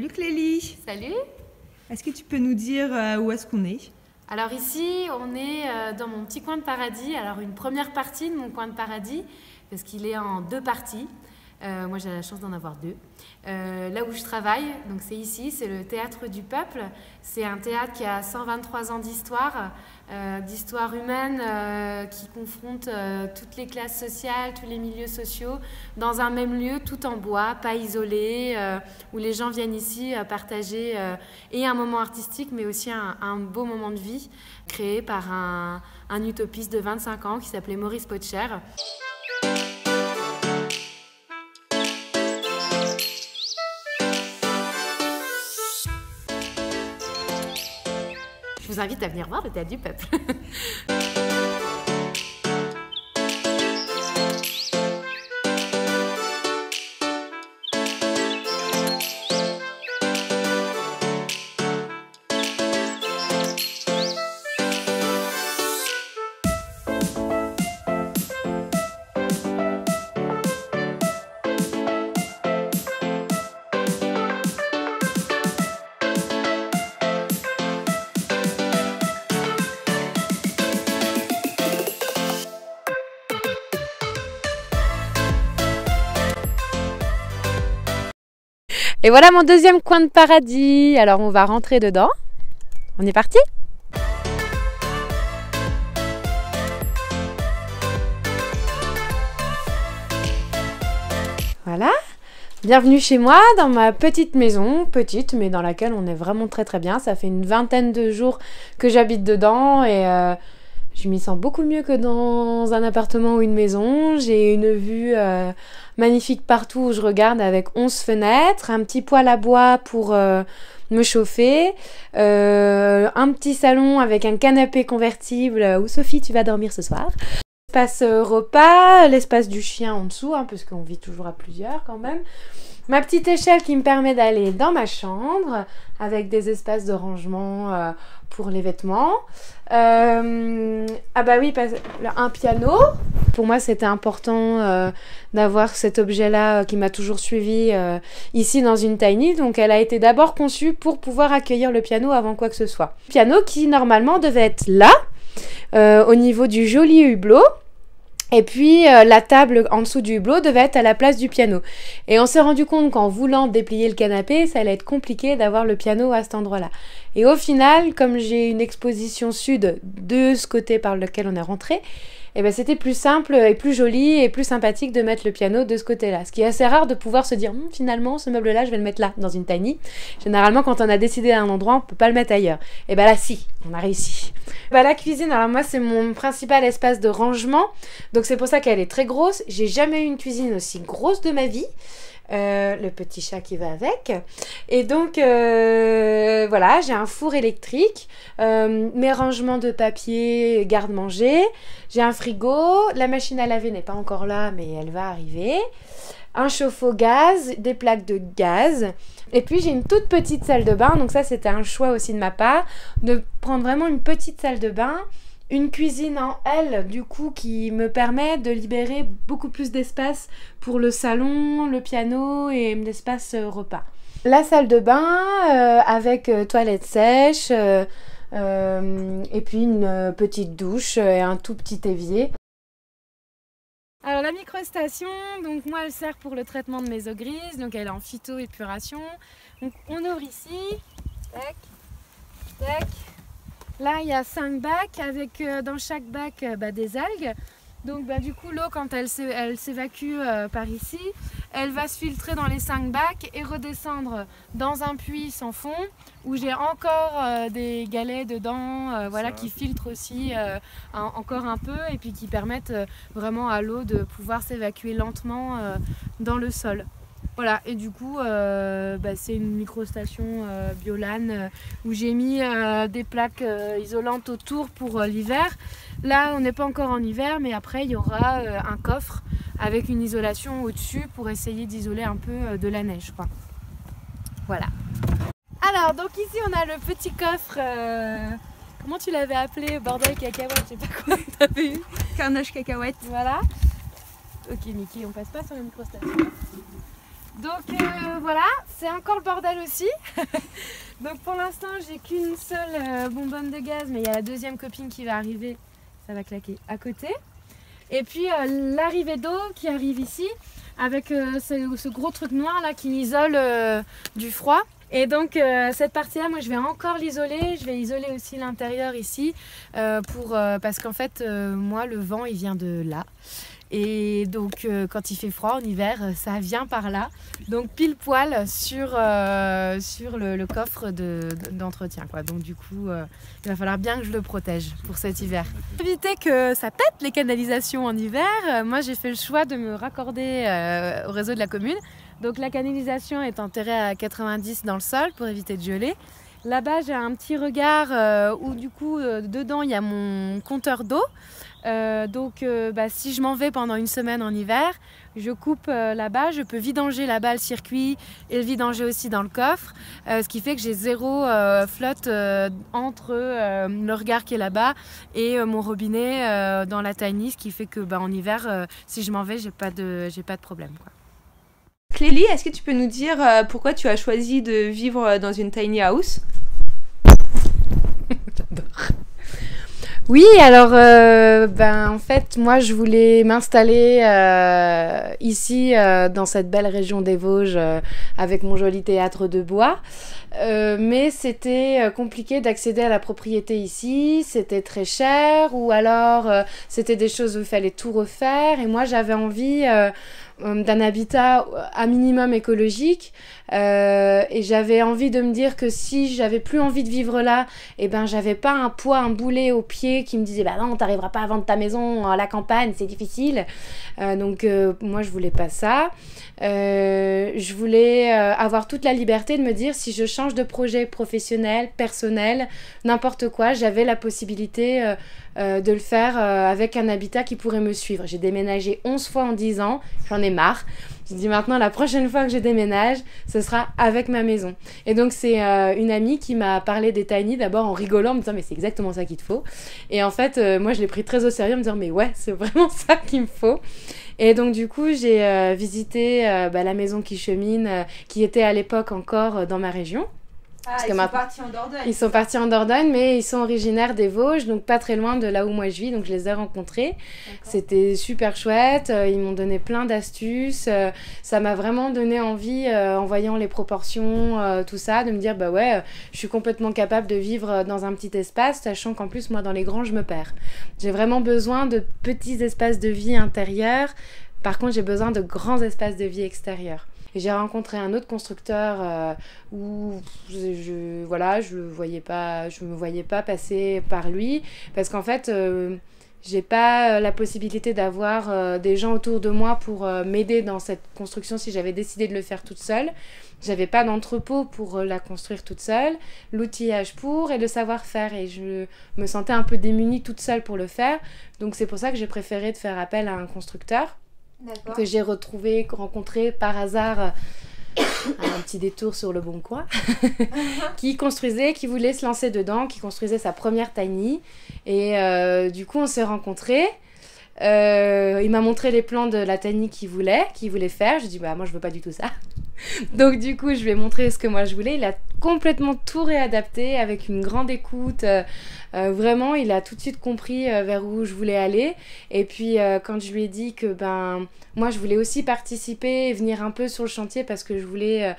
Salut Clélie. Salut. Est-ce que tu peux nous dire où est-ce qu'on est? Alors ici, on est dans mon petit coin de paradis. Alors une première partie de mon coin de paradis, parce qu'il est en deux parties. Moi j'ai la chance d'en avoir deux. Là où je travaille, donc c'est ici, c'est le Théâtre du Peuple. C'est un théâtre qui a 123 ans d'histoire humaine, qui confronte toutes les classes sociales, tous les milieux sociaux, dans un même lieu, tout en bois, pas isolé, où les gens viennent ici partager et un moment artistique, mais aussi un beau moment de vie, créé par un utopiste de 25 ans qui s'appelait Maurice Potcher. Je vous invite à venir voir le Théâtre du Peuple. Et voilà mon deuxième coin de paradis. Alors on va rentrer dedans. On est parti? Voilà. Bienvenue chez moi dans ma petite maison, petite mais dans laquelle on est vraiment très bien. Ça fait une vingtaine de jours que j'habite dedans et je m'y sens beaucoup mieux que dans un appartement ou une maison. J'ai une vue magnifique partout où je regarde avec 11 fenêtres, un petit poêle à bois pour me chauffer, un petit salon avec un canapé convertible où Sophie tu vas dormir ce soir. L'espace repas, l'espace du chien en dessous, hein, parce qu'on vit toujours à plusieurs quand même. Ma petite échelle qui me permet d'aller dans ma chambre avec des espaces de rangement pour les vêtements. Ah bah oui, un piano. Pour moi, c'était important d'avoir cet objet-là qui m'a toujours suivi ici dans une tiny. Donc, elle a été d'abord conçue pour pouvoir accueillir le piano avant quoi que ce soit. Le piano qui, normalement, devait être là, au niveau du joli hublot. Et puis la table en dessous du hublot devait être à la place du piano. Et on s'est rendu compte qu'en voulant déplier le canapé, ça allait être compliqué d'avoir le piano à cet endroit-là. Et au final, comme j'ai une exposition sud de ce côté par lequel on est rentré, eh ben c'était plus simple et plus joli et plus sympathique de mettre le piano de ce côté-là. Ce qui est assez rare de pouvoir se dire finalement ce meuble-là je vais le mettre là, dans une tiny. Généralement quand on a décidé à un endroit on peut pas le mettre ailleurs. Et ben là si, on a réussi. Bah, la cuisine, alors moi c'est mon principal espace de rangement, donc c'est pour ça qu'elle est très grosse. J'ai jamais eu une cuisine aussi grosse de ma vie. Le petit chat qui va avec. Et donc voilà, j'ai un four électrique, mes rangements de papier garde-manger, j'ai un frigo, la machine à laver n'est pas encore là mais elle va arriver, un chauffe-eau gaz, des plaques de gaz, et puis j'ai une toute petite salle de bain. Donc ça c'était un choix aussi de ma part, de prendre vraiment une petite salle de bain. Une cuisine en L, du coup, qui me permet de libérer beaucoup plus d'espace pour le salon, le piano et l'espace repas. La salle de bain avec toilette sèche et puis une petite douche et un tout petit évier. Alors la microstation, donc moi elle sert pour le traitement de mes eaux grises, donc elle est en phytoépuration. Donc on ouvre ici, tac, tac. Là, il y a 5 bacs avec dans chaque bac des algues. Donc du coup, l'eau, quand elle s'évacue par ici, elle va se filtrer dans les 5 bacs et redescendre dans un puits sans fond où j'ai encore des galets dedans voilà, qui filtrent aussi encore un peu et puis qui permettent vraiment à l'eau de pouvoir s'évacuer lentement dans le sol. Voilà, et du coup, c'est une microstation Biolan où j'ai mis des plaques isolantes autour pour l'hiver. Là, on n'est pas encore en hiver, mais après, il y aura un coffre avec une isolation au-dessus pour essayer d'isoler un peu de la neige, quoi. Voilà. Alors, donc ici, on a le petit coffre. Comment tu l'avais appelé? Bordel cacahuète, je sais pas quoi t'avais eu. Carnage cacahuète. Voilà. Ok, Mickey, on passe pas sur la microstation. Donc voilà, c'est encore le bordel aussi. Donc pour l'instant, j'ai qu'une seule bonbonne de gaz, mais il y a la deuxième copine qui va arriver, ça va claquer à côté. Et puis l'arrivée d'eau qui arrive ici, avec ce gros truc noir là qui m'isole du froid. Et donc cette partie-là, moi je vais encore l'isoler, je vais isoler aussi l'intérieur ici, parce qu'en fait, moi le vent il vient de là. Et donc quand il fait froid en hiver, ça vient par là. Donc pile poil sur le coffre d'entretien, quoi. Donc du coup, il va falloir bien que je le protège pour cet hiver. Pour éviter que ça pète les canalisations en hiver, moi j'ai fait le choix de me raccorder au réseau de la commune. Donc la canalisation est enterrée à 90 dans le sol pour éviter de geler. Là-bas, j'ai un petit regard où du coup, dedans, il y a mon compteur d'eau. Si je m'en vais pendant une semaine en hiver, je coupe là-bas, je peux vidanger là-bas le circuit et le vidanger aussi dans le coffre, ce qui fait que j'ai zéro flotte entre le regard qui est là-bas et mon robinet dans la tiny, ce qui fait que en hiver, si je m'en vais, j'ai pas de problème, quoi. Clélie, est-ce que tu peux nous dire pourquoi tu as choisi de vivre dans une tiny house? J'adore. Oui, alors en fait, moi je voulais m'installer ici dans cette belle région des Vosges avec mon joli théâtre de bois. Mais c'était compliqué d'accéder à la propriété ici, c'était très cher ou alors c'était des choses où il fallait tout refaire et moi j'avais envie d'un habitat à minimum écologique et j'avais envie de me dire que si j'avais plus envie de vivre là, j'avais pas un poids, un boulet au pied qui me disait non, t'arriveras pas à vendre ta maison à la campagne, c'est difficile. Donc moi je voulais pas ça. Je voulais avoir toute la liberté de me dire si je change de projet professionnel, personnel, n'importe quoi, j'avais la possibilité de le faire avec un habitat qui pourrait me suivre. J'ai déménagé 11 fois en 10 ans, j'en ai marre. Je dis maintenant la prochaine fois que je déménage, ce sera avec ma maison. Et donc c'est une amie qui m'a parlé des tiny d'abord en rigolant, en me disant mais c'est exactement ça qu'il te faut. Et en fait moi je l'ai pris très au sérieux en me disant mais ouais c'est vraiment ça qu'il me faut. Et donc du coup j'ai visité la maison qui chemine, qui était à l'époque encore dans ma région. Ils sont partis en Dordogne. Ils sont partis en Dordogne, mais ils sont originaires des Vosges, donc pas très loin de là où moi je vis, donc je les ai rencontrés. C'était super chouette, ils m'ont donné plein d'astuces, ça m'a vraiment donné envie, en voyant les proportions, tout ça, de me dire je suis complètement capable de vivre dans un petit espace, sachant qu'en plus moi dans les grands je me perds. J'ai vraiment besoin de petits espaces de vie intérieurs, par contre j'ai besoin de grands espaces de vie extérieurs. Et j'ai rencontré un autre constructeur où je me voyais pas passer par lui parce qu'en fait j'ai pas la possibilité d'avoir des gens autour de moi pour m'aider dans cette construction si j'avais décidé de le faire toute seule. J'avais pas d'entrepôt pour la construire toute seule, l'outillage et le savoir-faire et je me sentais un peu démunie toute seule pour le faire. Donc c'est pour ça que j'ai préféré de faire appel à un constructeur. D'accord. Que j'ai rencontré par hasard un petit détour sur le Bon Coin qui voulait se lancer dedans, qui construisait sa première tiny et du coup on s'est rencontrés. Il m'a montré les plans de la tiny qu'il voulait faire. Je dis moi je veux pas du tout ça. Donc du coup je lui ai montré ce que moi je voulais. Il a complètement tout réadapté avec une grande écoute. Vraiment il a tout de suite compris vers où je voulais aller. Et puis quand je lui ai dit que moi je voulais aussi participer et venir un peu sur le chantier parce que je voulais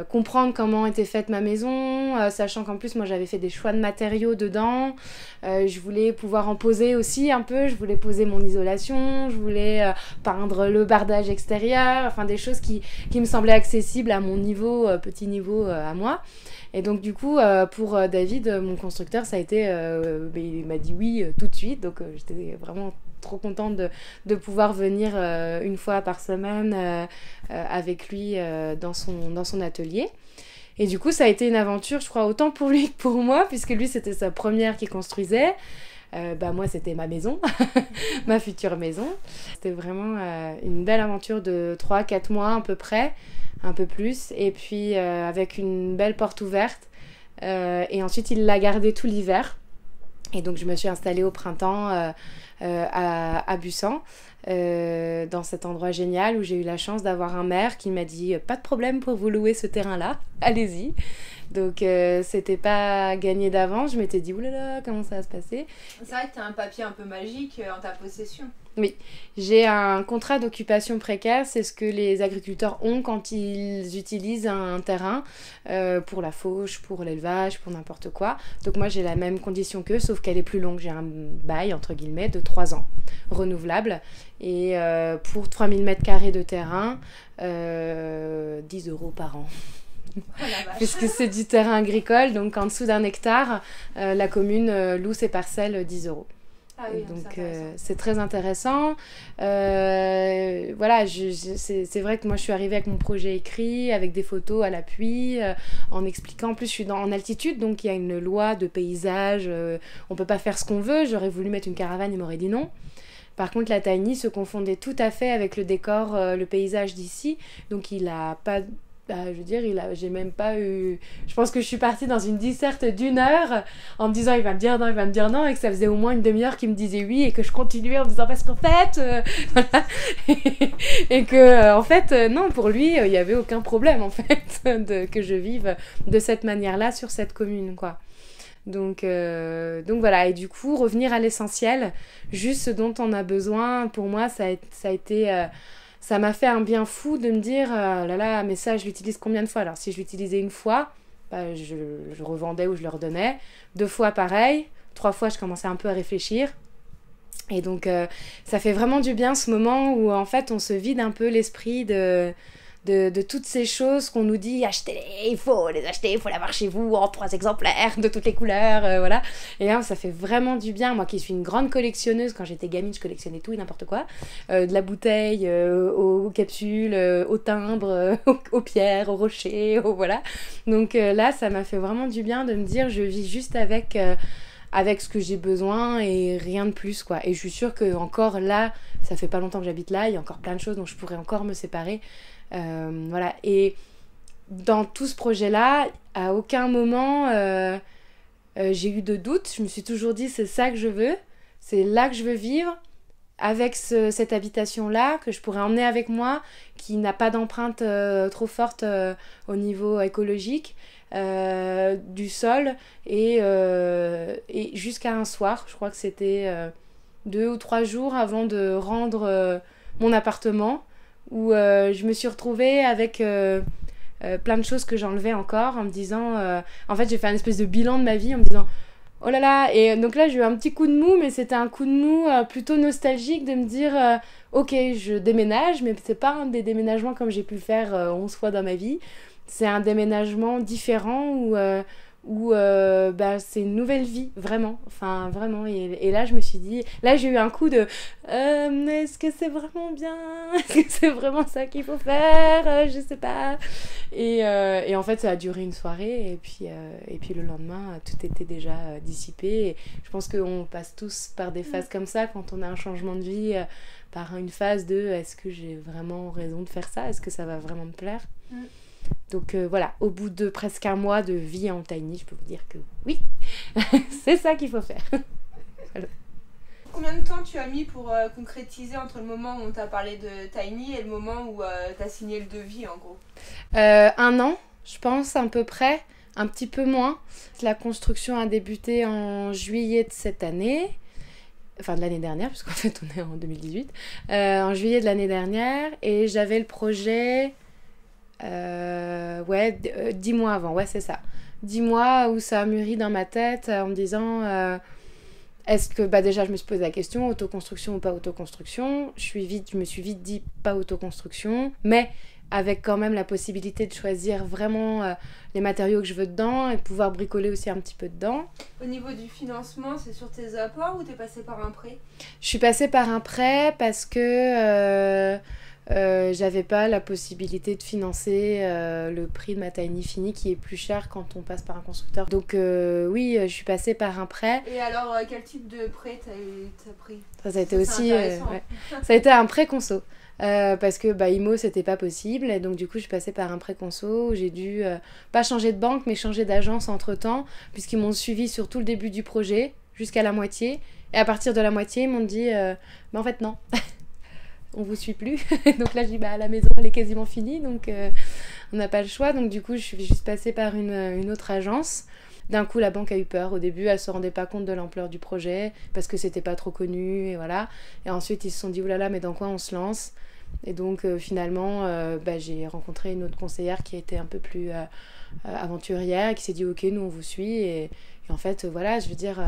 comprendre comment était faite ma maison, sachant qu'en plus moi j'avais fait des choix de matériaux dedans, je voulais pouvoir en poser aussi un peu, je voulais poser mon isolation, je voulais peindre le bardage extérieur, enfin des choses qui me semblaient accessibles à mon niveau, petit niveau à moi. Et donc du coup pour David, mon constructeur, ça a été, il m'a dit oui tout de suite, donc j'étais vraiment trop contente de pouvoir venir une fois par semaine avec lui dans son atelier. Et du coup, ça a été une aventure, je crois, autant pour lui que pour moi, puisque lui, c'était sa première qu'il construisait. Moi, c'était ma maison, ma future maison. C'était vraiment une belle aventure de 3-4 mois à peu près, un peu plus. Et puis, avec une belle porte ouverte. Et ensuite, il l'a gardée tout l'hiver. Et donc je me suis installée au printemps à Bussan, dans cet endroit génial où j'ai eu la chance d'avoir un maire qui m'a dit pas de problème pour vous louer ce terrain-là, allez-y. Donc c'était pas gagné d'avance, je m'étais dit oulala, comment ça va se passer. C'est vrai que tu as un papier un peu magique en ta possession. Oui, j'ai un contrat d'occupation précaire, c'est ce que les agriculteurs ont quand ils utilisent un terrain pour la fauche, pour l'élevage, pour n'importe quoi. Donc moi j'ai la même condition qu'eux, sauf qu'elle est plus longue. J'ai un bail, entre guillemets, de 3 ans, renouvelable. Et pour 3000 m² de terrain, 10 € par an. Oh la vache. Puisque c'est du terrain agricole, donc en dessous d'un hectare, la commune loue ses parcelles 10 €. Ah oui, Donc c'est très intéressant. Voilà, c'est vrai que moi je suis arrivée avec mon projet écrit, avec des photos à l'appui, en expliquant. En plus je suis en altitude, donc il y a une loi de paysage, on peut pas faire ce qu'on veut. J'aurais voulu mettre une caravane, ils m'auraient dit non. Par contre la tiny se confondait tout à fait avec le décor, le paysage d'ici, donc il a pas... je veux dire, j'ai même pas eu... Je pense que je suis partie dans une disserte d'1 heure en me disant il va me dire non, il va me dire non, et que ça faisait au moins une demi-heure qu'il me disait oui, et que je continuais en me disant parce qu'en fait... voilà. Et que, en fait, non, pour lui, il n'y avait aucun problème, en fait, que je vive de cette manière-là sur cette commune, quoi. Donc voilà, et du coup, revenir à l'essentiel, juste ce dont on a besoin, pour moi, ça a été... ça m'a fait un bien fou de me dire là là, mais ça je l'utilise combien de fois? Alors si je l'utilisais une fois, bah, je revendais ou je le redonnais. 2 fois pareil, 3 fois je commençais un peu à réfléchir. Et donc ça fait vraiment du bien ce moment où en fait on se vide un peu l'esprit de toutes ces choses qu'on nous dit achetez-les, il faut les acheter, il faut l'avoir chez vous en 3 exemplaires de toutes les couleurs, voilà. Et là ça fait vraiment du bien. Moi qui suis une grande collectionneuse, quand j'étais gamine je collectionnais tout et n'importe quoi, de la bouteille aux capsules, aux timbres, aux pierres, aux rochers, voilà. Donc là ça m'a fait vraiment du bien de me dire je vis juste avec ce que j'ai besoin et rien de plus, quoi. Et je suis sûre que encore là, ça fait pas longtemps que j'habite là, il y a encore plein de choses dont je pourrais encore me séparer. Voilà. Et dans tout ce projet-là, à aucun moment j'ai eu de doute. Je me suis toujours dit c'est ça que je veux, c'est là que je veux vivre, avec cette habitation-là que je pourrais emmener avec moi, qui n'a pas d'empreinte trop forte au niveau écologique. Du sol et jusqu'à un soir, je crois que c'était 2 ou 3 jours avant de rendre mon appartement, où je me suis retrouvée avec plein de choses que j'enlevais encore, en me disant en fait j'ai fait un espèce de bilan de ma vie en me disant oh là là. Et donc là j'ai eu un petit coup de mou, mais c'était un coup de mou plutôt nostalgique, de me dire ok je déménage, mais c'est pas un des déménagements comme j'ai pu le faire 11 fois dans ma vie. C'est un déménagement différent où bah, c'est une nouvelle vie, vraiment. Enfin, vraiment. Et là, je me suis dit... Là, j'ai eu un coup de... est-ce que c'est vraiment bien? Est-ce que c'est vraiment ça qu'il faut faire? Je sais pas. Et en fait, ça a duré une soirée. Et puis le lendemain, tout était déjà dissipé. Et je pense qu'on passe tous par des phases comme ça quand on a un changement de vie, par une phase de est-ce que j'ai vraiment raison de faire ça? Est-ce que ça va vraiment me plaire? Donc voilà, au bout de presque 1 mois de vie en tiny, je peux vous dire que oui, c'est ça qu'il faut faire. Voilà. Combien de temps tu as mis pour concrétiser entre le moment où on t'a parlé de tiny et le moment où t'as signé le devis en gros? 1 an, je pense, à peu près, un petit peu moins. La construction a débuté en juillet de cette année. Enfin de l'année dernière, puisqu'en fait on est en 2018. En juillet de l'année dernière, et j'avais le projet... 10 mois avant, ouais c'est ça, 10 mois où ça a mûri dans ma tête en me disant est-ce que, bah déjà je me suis posé la question autoconstruction ou pas autoconstruction. Je me suis vite dit pas autoconstruction, mais avec quand même la possibilité de choisir vraiment les matériaux que je veux dedans et de pouvoir bricoler aussi un petit peu dedans. Au niveau du financement, c'est sur tes apports ou t'es passée par un prêt? Je suis passée par un prêt parce que j'avais pas la possibilité de financer le prix de ma tiny fini, qui est plus cher quand on passe par un constructeur. Donc oui, je suis passée par un prêt. Et alors quel type de prêt t'as pris? Ça a été aussi ouais. Ça a été un prêt conso, parce que bah, IMO c'était pas possible, et donc du coup je suis passée par un prêt conso où j'ai dû pas changer de banque mais changer d'agence entre temps, puisqu'ils m'ont suivi sur tout le début du projet. jusqu'à la moitié. Et à partir de la moitié, ils m'ont dit en fait non, on vous suit plus. Donc là je dis la maison elle est quasiment finie, donc on n'a pas le choix. Donc du coup je suis juste passée par une autre agence. D'un coup la banque a eu peur. Au début elle se rendait pas compte de l'ampleur du projet parce que c'était pas trop connu et voilà. Et ensuite ils se sont dit oulala mais dans quoi on se lance. Et donc finalement j'ai rencontré une autre conseillère qui était un peu plus aventurière et qui s'est dit ok nous on vous suit et en fait voilà je veux dire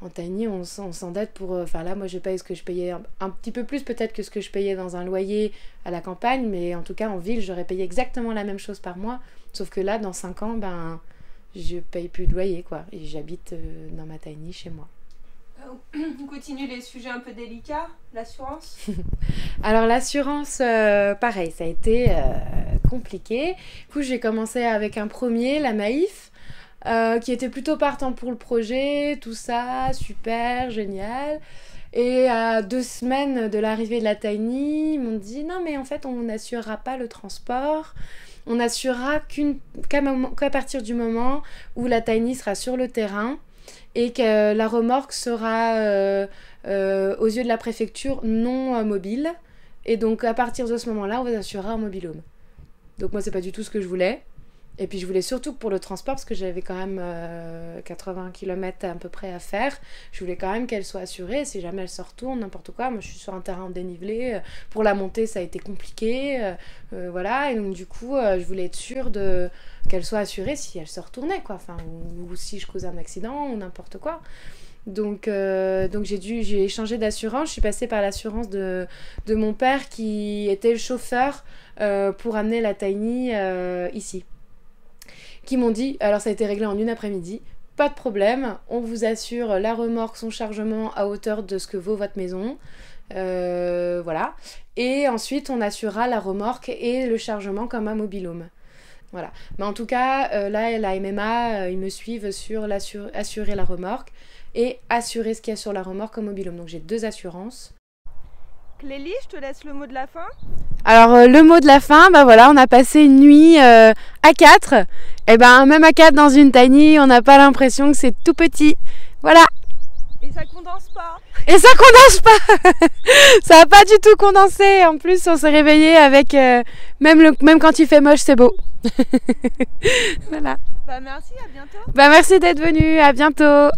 en tiny on s'endette pour enfin là moi je paye ce que je payais un petit peu plus peut-être que ce que je payais dans un loyer à la campagne, mais en tout cas en ville j'aurais payé exactement la même chose par mois, sauf que là dans 5 ans je paye plus de loyer quoi et j'habite dans ma tiny chez moi. On continue les sujets un peu délicats, l'assurance. Alors l'assurance, pareil, ça a été compliqué. Du coup, j'ai commencé avec un premier, la Maïf, qui était plutôt partant pour le projet, tout ça, super, génial. Et à 2 semaines de l'arrivée de la Tiny, ils m'ont dit non mais en fait on n'assurera pas le transport. On n'assurera qu'à partir du moment où la Tiny sera sur le terrain et que la remorque sera aux yeux de la préfecture non mobile. Et donc à partir de ce moment-là, on vous assurera un mobil-home. Donc moi, c'est pas du tout ce que je voulais. Et puis je voulais surtout que pour le transport, parce que j'avais quand même 80 km à peu près à faire, je voulais quand même qu'elle soit assurée, si jamais elle se retourne, n'importe quoi. Moi je suis sur un terrain dénivelé, pour la montée ça a été compliqué, voilà, et donc du coup je voulais être sûre qu'elle soit assurée si elle se retournait, quoi, enfin, ou si je causais un accident ou n'importe quoi. Donc j'ai changé d'assurance, je suis passée par l'assurance de mon père qui était le chauffeur pour amener la Tiny ici. Qui m'ont dit, alors ça a été réglé en une après-midi, pas de problème, on vous assure la remorque, son chargement à hauteur de ce que vaut votre maison, voilà, et ensuite on assurera la remorque et le chargement comme un mobil-home. Voilà. Mais en tout cas, là, la MMA, ils me suivent sur assurer la remorque et assurer ce qu'il y a sur la remorque comme mobil-home. Donc j'ai 2 assurances. Clélie, je te laisse le mot de la fin. Alors le mot de la fin, voilà, on a passé une nuit à 4. Et même à 4 dans une tiny, on n'a pas l'impression que c'est tout petit. Voilà. Et ça condense pas. Et ça condense pas. Ça n'a pas du tout condensé. En plus, on s'est réveillé avec même quand il fait moche, c'est beau. Voilà. Merci, à bientôt. Merci d'être venu. À bientôt.